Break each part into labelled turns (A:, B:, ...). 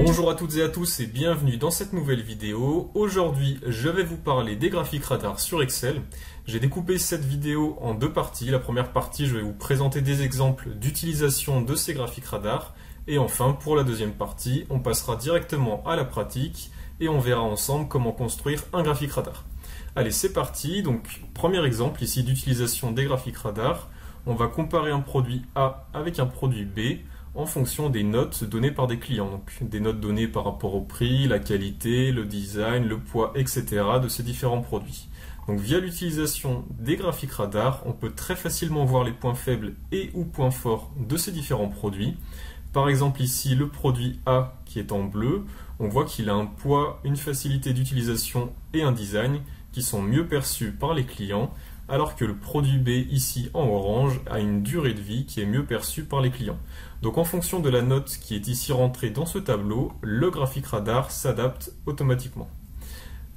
A: Bonjour à toutes et à tous et bienvenue dans cette nouvelle vidéo. Aujourd'hui, je vais vous parler des graphiques radars sur Excel. J'ai découpé cette vidéo en deux parties. La première partie, je vais vous présenter des exemples d'utilisation de ces graphiques radars. Et enfin, pour la deuxième partie, on passera directement à la pratique et on verra ensemble comment construire un graphique radar. Allez, c'est parti. Donc, premier exemple ici d'utilisation des graphiques radars. On va comparer un produit A avec un produit B en fonction des notes données par des clients. Donc des notes données par rapport au prix, la qualité, le design, le poids, etc. de ces différents produits. Donc via l'utilisation des graphiques radars, on peut très facilement voir les points faibles et ou points forts de ces différents produits. Par exemple ici, le produit A qui est en bleu, on voit qu'il a un poids, une facilité d'utilisation et un design qui sont mieux perçus par les clients, alors que le produit B ici en orange a une durée de vie qui est mieux perçue par les clients. Donc en fonction de la note qui est ici rentrée dans ce tableau, le graphique radar s'adapte automatiquement.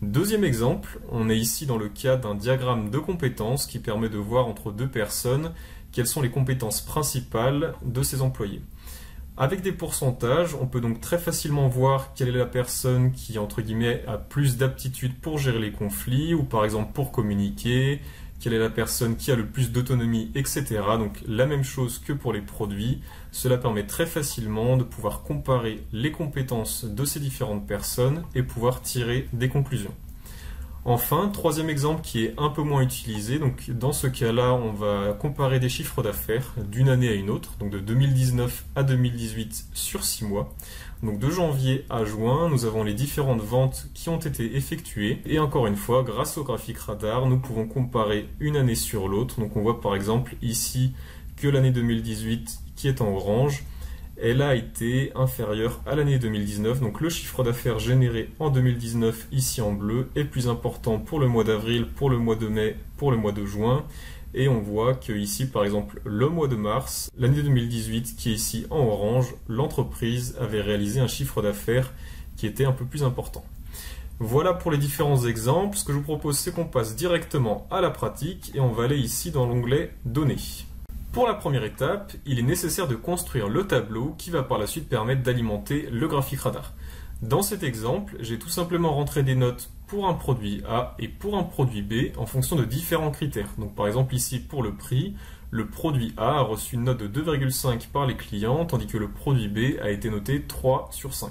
A: Deuxième exemple, on est ici dans le cas d'un diagramme de compétences qui permet de voir entre deux personnes quelles sont les compétences principales de ces employés. Avec des pourcentages, on peut donc très facilement voir quelle est la personne qui, entre guillemets, a plus d'aptitude pour gérer les conflits ou par exemple pour communiquer, quelle est la personne qui a le plus d'autonomie, etc. Donc la même chose que pour les produits. Cela permet très facilement de pouvoir comparer les compétences de ces différentes personnes et pouvoir tirer des conclusions. Enfin, troisième exemple qui est un peu moins utilisé, donc dans ce cas-là, on va comparer des chiffres d'affaires d'une année à une autre, donc de 2019 à 2018 sur 6 mois. Donc de janvier à juin, nous avons les différentes ventes qui ont été effectuées. Et encore une fois, grâce au graphique radar, nous pouvons comparer une année sur l'autre. Donc on voit par exemple ici que l'année 2018 qui est en orange, elle a été inférieure à l'année 2019, donc le chiffre d'affaires généré en 2019 ici en bleu est plus important pour le mois d'avril, pour le mois de mai, pour le mois de juin, et on voit que ici par exemple le mois de mars, l'année 2018 qui est ici en orange, l'entreprise avait réalisé un chiffre d'affaires qui était un peu plus important. Voilà pour les différents exemples. Ce que je vous propose, c'est qu'on passe directement à la pratique et on va aller ici dans l'onglet Données. Pour la première étape, il est nécessaire de construire le tableau qui va par la suite permettre d'alimenter le graphique radar. Dans cet exemple, j'ai tout simplement rentré des notes pour un produit A et pour un produit B en fonction de différents critères. Donc par exemple ici pour le prix, le produit A a reçu une note de 2,5 par les clients, tandis que le produit B a été noté 3 sur 5.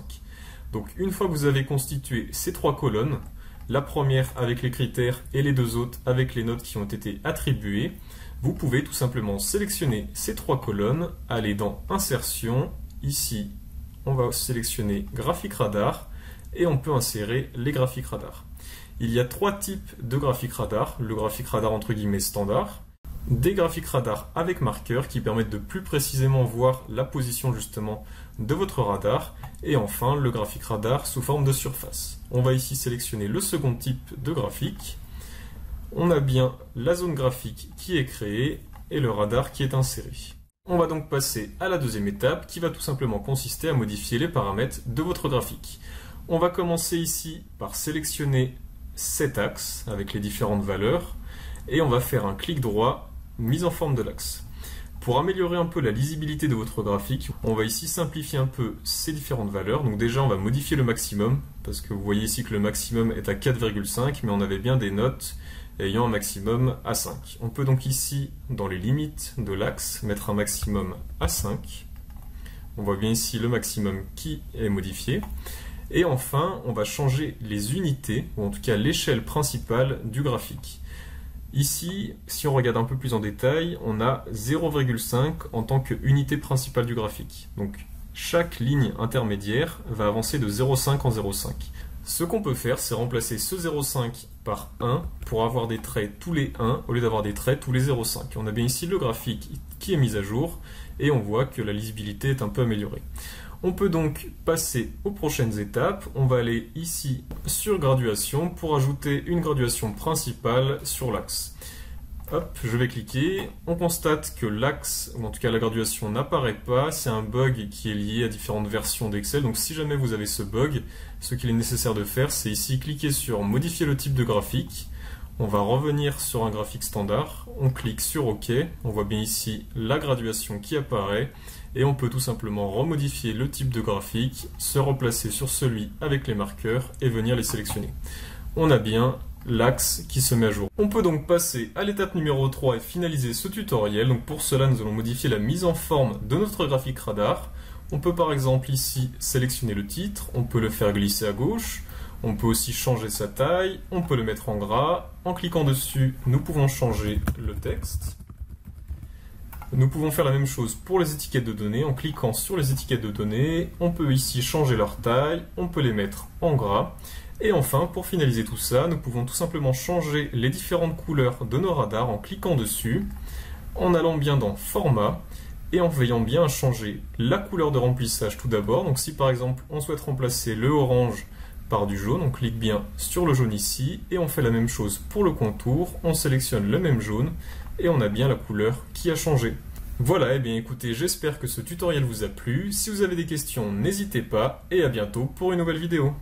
A: Donc une fois que vous avez constitué ces trois colonnes, la première avec les critères et les deux autres avec les notes qui ont été attribuées, vous pouvez tout simplement sélectionner ces trois colonnes, aller dans Insertion, ici on va sélectionner Graphique radar et on peut insérer les graphiques radars. Il y a trois types de graphiques radar, le graphique radar entre guillemets standard, des graphiques radar avec marqueur qui permettent de plus précisément voir la position justement de votre radar, et enfin le graphique radar sous forme de surface. On va ici sélectionner le second type de graphique. On a bien la zone graphique qui est créée et le radar qui est inséré. On va donc passer à la deuxième étape qui va tout simplement consister à modifier les paramètres de votre graphique. On va commencer ici par sélectionner cet axe avec les différentes valeurs et on va faire un clic droit, mise en forme de l'axe. Pour améliorer un peu la lisibilité de votre graphique, on va ici simplifier un peu ces différentes valeurs. Donc déjà on va modifier le maximum parce que vous voyez ici que le maximum est à 4,5 mais on avait bien des notes ayant un maximum à 5. On peut donc ici, dans les limites de l'axe, mettre un maximum à 5. On voit bien ici le maximum qui est modifié. Et enfin, on va changer les unités, ou en tout cas l'échelle principale du graphique. Ici, si on regarde un peu plus en détail, on a 0,5 en tant qu'unité principale du graphique. Donc chaque ligne intermédiaire va avancer de 0,5 en 0,5. Ce qu'on peut faire, c'est remplacer ce 0,5 par 1 pour avoir des traits tous les 1 au lieu d'avoir des traits tous les 0,5. On a bien ici le graphique qui est mis à jour et on voit que la lisibilité est un peu améliorée. On peut donc passer aux prochaines étapes. On va aller ici sur graduation pour ajouter une graduation principale sur l'axe. Hop, je vais cliquer. On constate que l'axe, ou en tout cas la graduation, n'apparaît pas. C'est un bug qui est lié à différentes versions d'Excel. Donc si jamais vous avez ce bug, ce qu'il est nécessaire de faire, c'est ici cliquer sur modifier le type de graphique. On va revenir sur un graphique standard. On clique sur OK. On voit bien ici la graduation qui apparaît. et on peut tout simplement remodifier le type de graphique, se replacer sur celui avec les marqueurs et venir les sélectionner. On a bien l'axe qui se met à jour. On peut donc passer à l'étape numéro 3 et finaliser ce tutoriel. Donc pour cela, nous allons modifier la mise en forme de notre graphique radar. On peut par exemple ici sélectionner le titre, on peut le faire glisser à gauche, on peut aussi changer sa taille, on peut le mettre en gras. En cliquant dessus, nous pouvons changer le texte. Nous pouvons faire la même chose pour les étiquettes de données. En cliquant sur les étiquettes de données, on peut ici changer leur taille, on peut les mettre en gras. Et enfin, pour finaliser tout ça, nous pouvons tout simplement changer les différentes couleurs de nos radars en cliquant dessus, en allant bien dans Format, et en veillant bien à changer la couleur de remplissage tout d'abord. Donc si par exemple on souhaite remplacer le orange par du jaune, on clique bien sur le jaune ici, et on fait la même chose pour le contour, on sélectionne le même jaune, et on a bien la couleur qui a changé. Voilà, et bien écoutez, j'espère que ce tutoriel vous a plu. Si vous avez des questions, n'hésitez pas, et à bientôt pour une nouvelle vidéo.